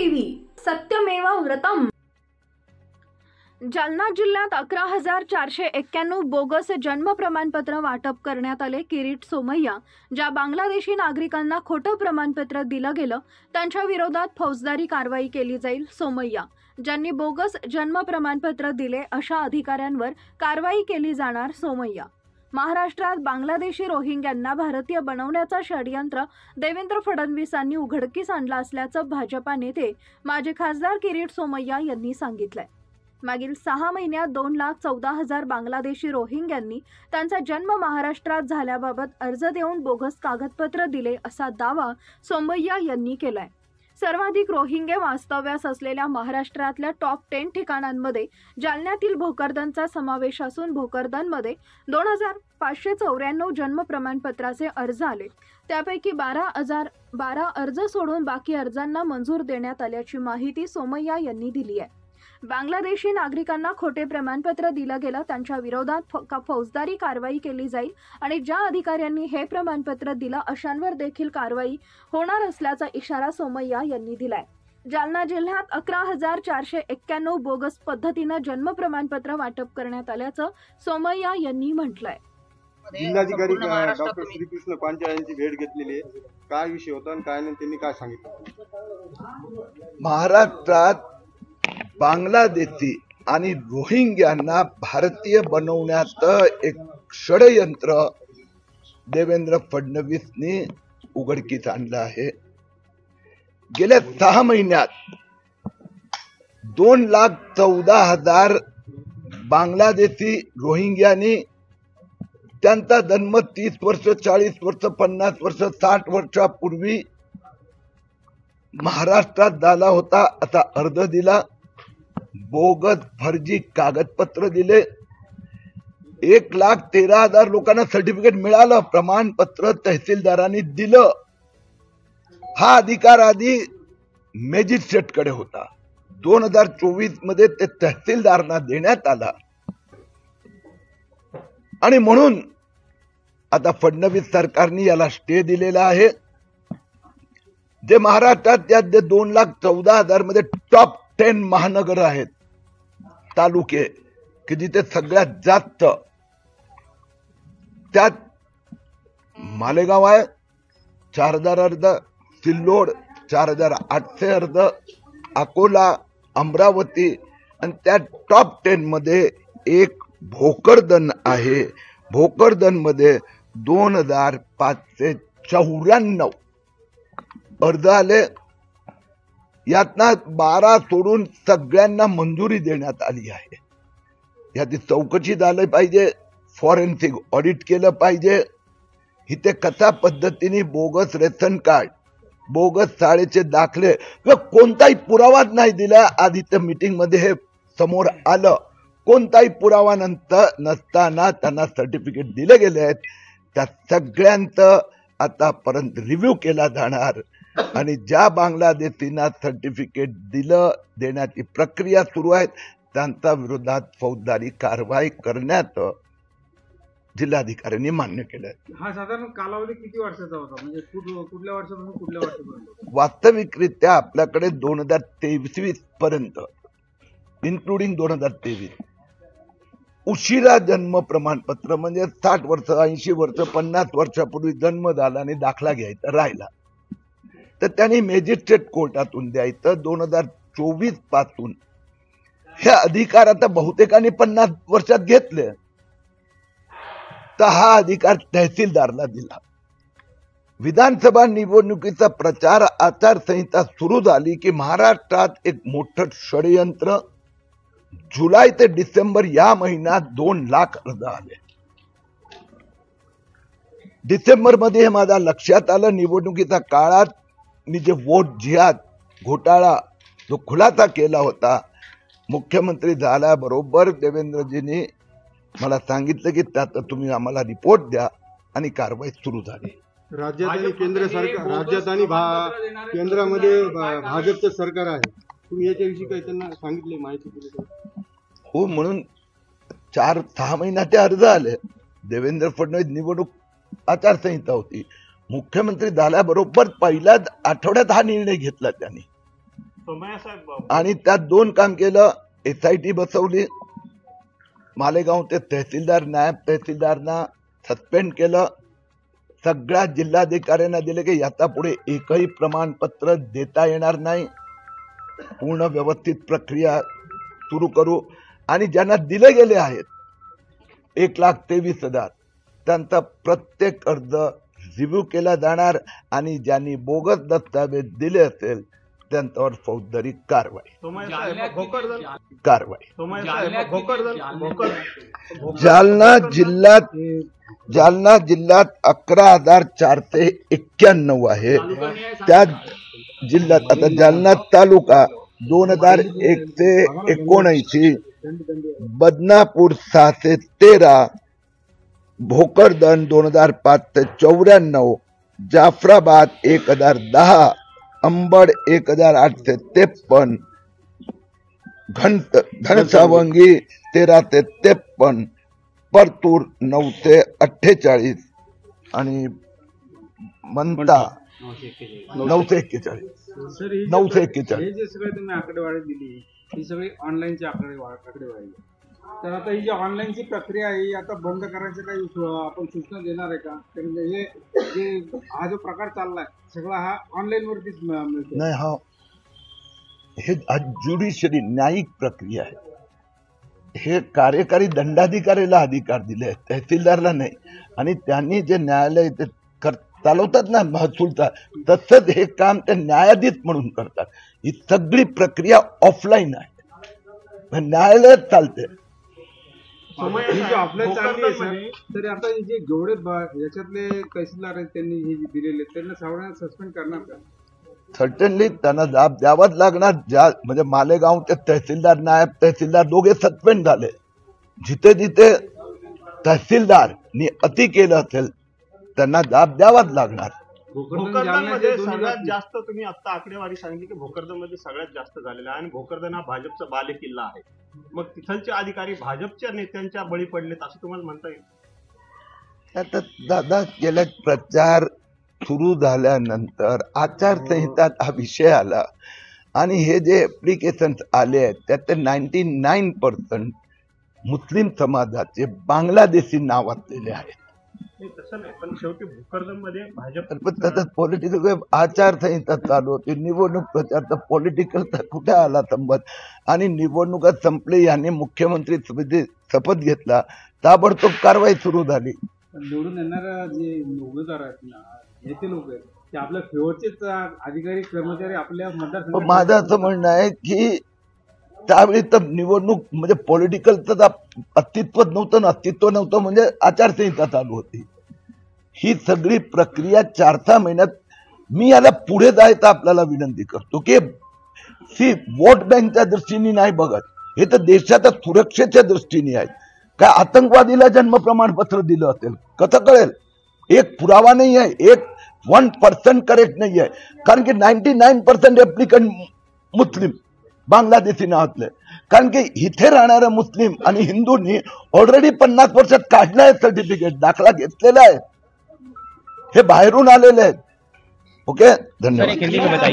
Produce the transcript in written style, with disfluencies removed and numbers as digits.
TV सत्यमेव व्रतम। जालना जिल्ह्यात 11,491 bogus जन्म प्रमाणपत्र वाटप करण्यात आले। किरीट सोमय्या ज्या बांगलादेशी नागरिकांना खोटं प्रमाणपत्र दिलं गेलं त्यांच्या विरोधात फौजदारी कारवाई केली जाईल। सोमय्या ज्यांनी बोगस जन्म प्रमाणपत्र दिले अशा अधिकाऱ्यांवर कारवाई केली जाणार। सोमय्या महाराष्ट्रात बांगलादेशी रोहिंग्यांना भारतीय बनवण्याचा षडयंत्र देवेंद्र फडणवीसांनी उघडकीस आणला असल्याचं भाजपा नेते माजी खासदार किरीट सोमय्या यांनी सांगितलंय। मागील 6 महिन्यात 2,14,000 बांगलादेशी रोहिंग्यांनी त्यांचा जन्म महाराष्ट्रात झाल्याबाबत अर्ज देऊन बोगस कागदपत्र दिले असा दावा सोमय्या यांनी केलाय। सर्वाधिक रोहिंगे वास्तव्यास असलेल्या महाराष्ट्रातल्या टॉप 10 ठिकाणांमध्ये जालन्यातील भोकरदनचा समावेश असून भोकरदनमध्ये 2,594 जन्म प्रमाणपत्राचे अर्ज आले। त्यापैकी 12 अर्ज सोडून बाकी अर्जांना मंजूर देण्यात आल्याची माहिती सोमय्या यांनी दिली आहे। बांगलादेशी नागरिकांना खोटे प्रमाणपत्र दिलं गेलं त्यांच्या विरोधात फौजदारी कारवाई केली जाईल आणि ज्या अधिकाऱ्यांनी हे प्रमाणपत्र दिलं अशांवर देखील कारवाई होणार असल्याचा इशारा सोमय्या यांनी दिलाय। जालना जिल्ह्यात 11,491 बोगस पद्धतीनं जन्म प्रमाणपत्र वाटप करण्यात आल्याचं सोमय्या यांनी म्हटलंय। जिल्हाधिकारी डॉक्टर श्रीकृष्ण पांचाळ यांची भेट घेतलेली आहे। काय विषय होता आणि काय नाही त्यांनी काय सांगितलं? महाराष्ट्रात बांगलादेशी आणि रोहिंग्यांना भारतीय बनवण्याचं एक षडयंत्र देवेंद्र फडणवीसनी उघडकीस आणलं आहे। गेल्या 6 महिन्यात 2,14,000 बांगलादेशी रोहिंग्यांनी त्यांचा जन्म 30 वर्ष 40 वर्ष 50 वर्ष 60 वर्षापूर्वी महाराष्ट्रात झाला होता असा अर्ज दिला, बोगस फर्जी कागदपत्र दिले। 1,13,000 लोकांना सर्टिफिकेट मिळालं, प्रमाणपत्र तहसीलदारांनी दिलं। हा अधिकार आधी मॅजिस्ट्रेटकडे होता। 2024 मध्ये ते तहसीलदारांना देण्यात आला आणि म्हणून आता फडणवीस सरकारने याला स्टे दिलेला आहे। जे महाराष्ट्रात या 2,14,000 मध्ये टॉप 10 महानगर आहेत, तालुके की जिथे सगळ्यात जास्त, त्यात मालेगाव आहे 4,000 अर्ज, सिल्लोड 4,800 अर्ज, अकोला, अमरावती आणि त्या टॉप 10 मध्ये एक भोकरदन आहे। भोकरदन मध्ये 2,594 अर्ज आले। यातना 12 सोडून सगळ्यांना मंजुरी देण्यात आली आहे। याची चौकशी झाली पाहिजे, फॉरेन्सिक ऑडिट केलं पाहिजे। इथे कशा पद्धतीने बोगस रेशन कार्ड, बोगस शाळेचे दाखले व कोणताही पुरावाच नाही दिला। आधी त्या मीटिंग मध्ये हे समोर आलं, कोणताही पुरावा नसताना त्यांना सर्टिफिकेट दिले गेले आहेत। त्या सगळ्यांचं आतापर्यंत रिव्ह्यू केला जाणार आणि ज्या बांगलादेशींना सर्टिफिकेट देण्याची प्रक्रिया सुरू आहे त्यांच्या विरोधात फौजदारी कारवाई करण्यात जिल्हाधिकाऱ्यांनी मान्य केलं। हा साधारण कालावधी किती वर्षाचा होता, म्हणजे कुठल्या वर्षापासून कुठल्या वर्षापर्यंत? वास्तविकरित्या आपल्याकडे 2023 पर्यंत इन्क्लुडिंग 2023 उशिरा जन्म प्रमाणपत्र, म्हणजे 60 वर्ष 80 वर्ष 50 वर्षापूर्वी जन्म झाला आणि दाखला घ्यायचा राहिला तर त्यांनी मॅजिस्ट्रेट कोर्टातून द्यायचं। 2024 पासून हे अधिकार आता बहुतेकांनी 50 वर्षात घेतले तर हा अधिकार तहसीलदारला दिला। विधानसभा निवडणुकीचा प्रचार आचारसंहिता सुरू झाली की महाराष्ट्रात एक मोठं षडयंत्र, जुलै ते डिसेंबर या महिन्यात 2 लाख अर्ज आले। डिसेंबर मध्ये हे माझ्या लक्षात आलं। निवडणुकीच्या काळात मी जे वोट जिहाद घोटाळा जो खुलासा केला होता, मुख्यमंत्री झाल्याबरोबर देवेंद्रजींनी मला सांगितलं की त्यात तुम्ही आम्हाला रिपोर्ट द्या आणि कारवाई सुरू झाली। राज्यात आणि केंद्र सरकार, राज्यात आणि केंद्रामध्ये भाजपचं सरकार आहे, तुम्ही याच्याविषयी काही त्यांना सांगितले, माहिती दिली? हो, म्हणून 4-6 महिन्याचे अर्ज आले। देवेंद्र फडणवीस निवडणूक आचारसंहिता होती, मुख्यमंत्री झाल्याबरोबर पहिल्याच आठवड्यात हा निर्णय घेतला त्यांनी आणि त्यात 2 काम केलं. SIT बसवली. मालेगाव ते तहसीलदार नायब तहसीलदारांना सस्पेंड केलं. सगळ्या जिल्हाधिकाऱ्यांना दिले की याचा पुढे एकही प्रमाणपत्र देता येणार नाही. पूर्ण व्यवस्थित प्रक्रिया सुरू करू. आणि ज्यांना दिले गेले आहेत 1,23,000 त्यांचा प्रत्येक अर्ज रिव्ह्यू केला जाणार आणि ज्यांनी बोगस दस्तावेज दिले असेल त्यांच्यावर फौजदारी कारवाई. जालना जिल्ह्यात 11,491 आहे. त्या जिल्ह्यात आता जालना तालुका 2,179, बदनापूर 613, भोकरदन 2,594, जाफराबाद 1,010, अंबड 1,853, घनसावंगी 1353, परतूर 948 आणि मंता 941. हे जे सगळे तुम्ही आकडेवारी दिली ही सगळी ऑनलाईनची आकडेवारी. तर आता ही जी ऑनलाईनची प्रक्रिया आहे ही आता बंद करायचं काही आपण सूचना देणार आहे का? कारण हे जे हा जो प्रकार चाललाय सगळा हा ऑनलाईन वरतीच मिळतो. नाही, हे ज्युडिशियरी न्यायिक प्रक्रिया आहे. हे कार्यकारी दंडाधिकारीला अधिकार दिले आहेत, तहसीलदारला नाही. आणि त्यांनी जे न्यायालय ते चालवतात ना महसूलचा, तसंच हे काम ते न्यायाधीश म्हणून करतात. ही सगळी प्रक्रिया ऑफलाईन आहे, न्यायालयात चालते. ऑफलाईन चालली आहे सर. तर आता हे जे जेवढे याच्यातले तहसीलदार आहेत त्यांनी हे दिलेले त्यांना सावधान सस्पेंड करणार का? सर्टनली त्यांना जाब द्यावाच लागणार. म्हणजे मालेगाव ते तहसीलदार नायब तहसीलदार दोघे सस्पेंड झाले. जिथे जिथे तहसीलदारनी अति केलं असेल त्यांना जाब द्यावाच लागणार. भोकरदनमध्ये सगळ्यात जास्त तुम्ही आता आकडेवारी सांगितली की भोकरदनमध्ये सगळ्यात जास्त झालेला आहे आणि भोकरदन हा भाजपचा बालेकिल्ला आहे. मग तिथलचे अधिकारी भाजपच्या नेत्यांच्या बळी पडलेत असं तुम्हाला म्हणता येईल? आता दादा गेल्या प्रचार सुरू झाल्यानंतर आचारसंहिता हा विषय आला आणि हे जे ऍप्लिकेशन आले आहेत त्यात 99% मुस्लिम समाजाचे बांगलादेशी नाव असलेले आहेत. तसं नाही, पण शेवटी भोकरदन मध्ये भाजप त्याच्यात पॉलिटिकल आचारसंहिता चालू होती. निवडणूक प्रचार तर पॉलिटिकल कुठे आला संबंध. आणि निवडणुका संपली यांनी मुख्यमंत्री शपथ घेतला, ताबडतोब कारवाई सुरू झाली. निवडून येणारा जे उमेदवार आहेत ना नेते लोक आहेत ते आपल्या फेवरचेच अधिकारी कर्मचारी आपल्या मतदारसंघात. माझं असं म्हणणं आहे की त्यावेळी तर निवडणूक म्हणजे पॉलिटिकलचं अस्तित्वच नव्हतं ना. अस्तित्व नव्हतं म्हणजे आचारसंहिता चालू होती. ही सगळी प्रक्रिया 4-6 महिन्यात. मी याला पुढे जायचं आपल्याला विनंती करतो की वोट बँकच्या दृष्टीने नाही बघत, हे तर देशाच्या सुरक्षेच्या दृष्टीने आहे. काय आतंकवादीला जन्म प्रमाणपत्र दिलं असेल कसं कळेल? एक पुरावा नाही आहे, 1% करेक्ट नाही आहे. कारण की 99% ऍप्लिकंट मुस्लिम बांगलादेशी नावातले. कारण की इथे राहणाऱ्या मुस्लिम आणि हिंदूंनी ऑलरेडी 50 वर्षात काढलं आहे सर्टिफिकेट, दाखला घेतलेला आहे. हे बाहेरून आलेले आहेत. ओके, धन्यवाद.